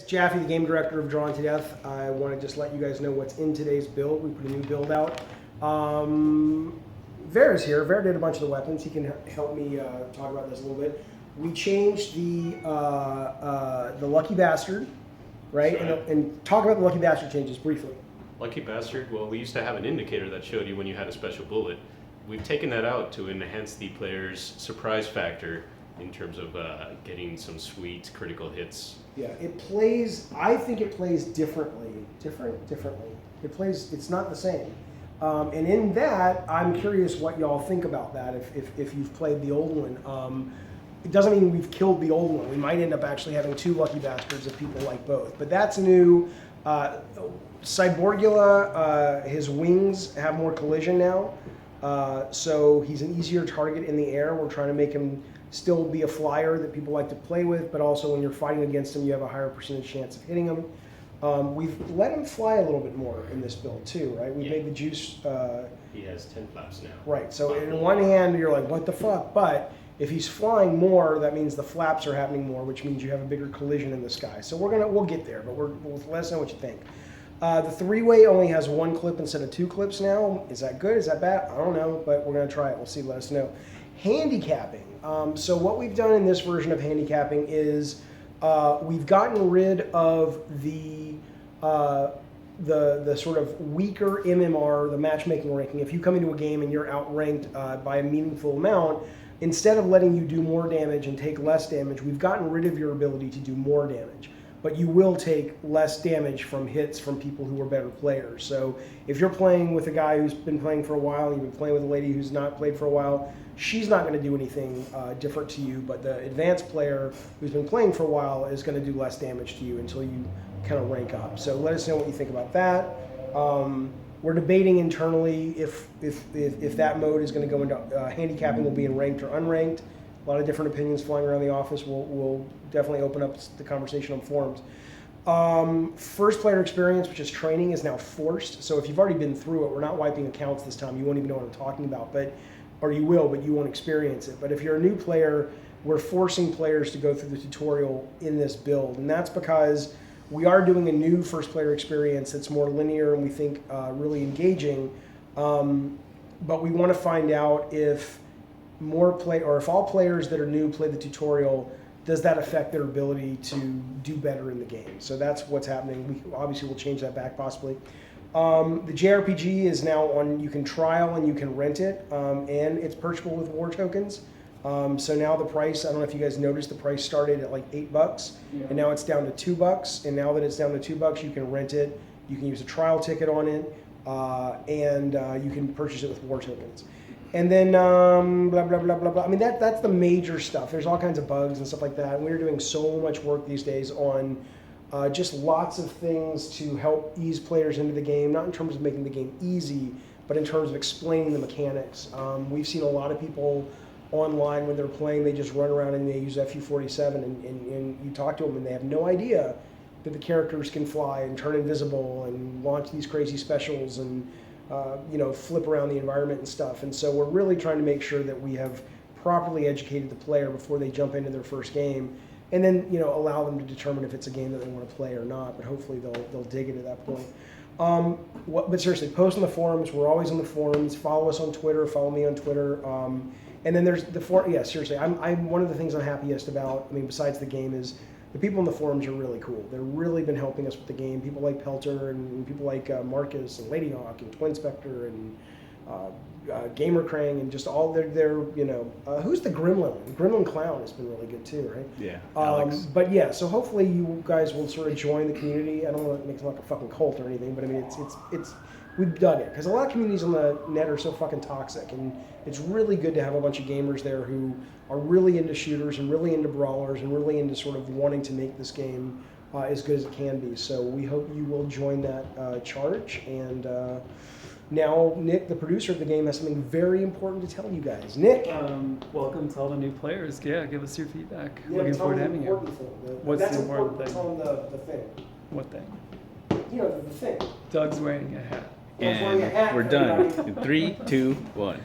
Jaffe, the game director of Drawn to Death. I want to just let you guys know what's in today's build. We put a new build out. Vera's here. Vera did a bunch of the weapons. He can help me talk about this a little bit. We changed the Lucky Bastard, right? And talk about the Lucky Bastard changes briefly. Lucky Bastard, well, we used to have an indicator that showed you when you had a special bullet. We've taken that out to enhance the player's surprise factor in terms of getting some sweet critical hits. Yeah, it plays, I think it plays differently. Differently. It's not the same. And in that, I'm curious what y'all think about that if you've played the old one. It doesn't mean we've killed the old one. We might end up actually having two Lucky Bastards if people like both. But that's new. Cyborgula, his wings have more collision now. So he's an easier target in the air. We're trying to make him still be a flyer that people like to play with, but also when you're fighting against him, you have a higher percentage chance of hitting him. We've let him fly a little bit more in this build too, right? We've made the juice... he has 10 flaps now. Right, so in one hand, you're like, what the fuck? But if he's flying more, that means the flaps are happening more, which means you have a bigger collision in the sky. So we'll get there, but we'll let us know what you think. The three-way only has one clip instead of two clips now. Is that good? Is that bad? I don't know, but we're going to try it. We'll see. Let us know. Handicapping. So what we've done in this version of handicapping is we've gotten rid of the sort of weaker MMR, the matchmaking ranking. If you come into a game and you're outranked by a meaningful amount, instead of letting you do more damage and take less damage, we've gotten rid of your ability to do more damage. But you will take less damage from hits from people who are better players. So if you're playing with a guy who's been playing for a while, you've been playing with a lady who's not played for a while, she's not going to do anything different to you, but the advanced player who's been playing for a while is going to do less damage to you until you kind of rank up. So let us know what you think about that. We're debating internally if that mode is going to go into handicapping will be in ranked or unranked. A lot of different opinions flying around the office. We'll definitely open up the conversation on forums. First player experience, which is training, is now forced. So if you've already been through it, we're not wiping accounts this time. You won't even know what I'm talking about, or you will, but you won't experience it. But if you're a new player, we're forcing players to go through the tutorial in this build. And that's because we are doing a new first player experience that's more linear and we think really engaging. But we want to find out if if all players that are new play the tutorial, does that affect their ability to do better in the game? So that's what's happening. We obviously will change that back possibly. The JRPG is now on, you can trial and you can rent it, and it's purchasable with war tokens. So now the price, I don't know if you guys noticed, the price started at like $8, and now it's down to $2. And now that it's down to $2, you can rent it. You can use a trial ticket on it, and you can purchase it with war tokens. And then blah, blah, blah, blah, blah. I mean, that's the major stuff. There's all kinds of bugs and stuff like that. And we're doing so much work these days on just lots of things to help ease players into the game, not in terms of making the game easy, but in terms of explaining the mechanics. We've seen a lot of people online when they're playing, they just run around and they use v2.07 and you talk to them and they have no idea that the characters can fly and turn invisible and launch these crazy specials and flip around the environment and stuff. And so we're really trying to make sure that we have properly educated the player before they jump into their first game, and then allow them to determine if it's a game that they want to play or not. But hopefully they'll dig it at that point. But seriously, post on the forums. We're always on the forums. Follow us on Twitter. Follow me on Twitter. And then there's the forum. Yeah, seriously, I'm one of the things I'm happiest about. I mean, besides the game, is the people in the forums are really cool. They've really been helping us with the game. People like Pelter and people like Marcus and Ladyhawk and Twin Spectre and Gamer Krang and just all their who's the Gremlin? Gremlin Clown has been really good too, right? Yeah. Alex. But yeah, so hopefully you guys will sort of join the community. I don't want to make it like a fucking cult or anything, but I mean it's we've dug it because a lot of communities on the net are so fucking toxic, and it's really good to have a bunch of gamers there who are really into shooters and really into brawlers and really into sort of wanting to make this game as good as it can be. So we hope you will join that charge. And now Nick, the producer of the game, has something very important to tell you guys. Nick! Welcome to all the new players. Yeah, give us your feedback. Yeah, Looking forward to having you. What's the important thing? Tell them the thing. What thing? The thing. Doug's wearing a hat. Doug's wearing a hat, And we're done. In 3, 2, 1.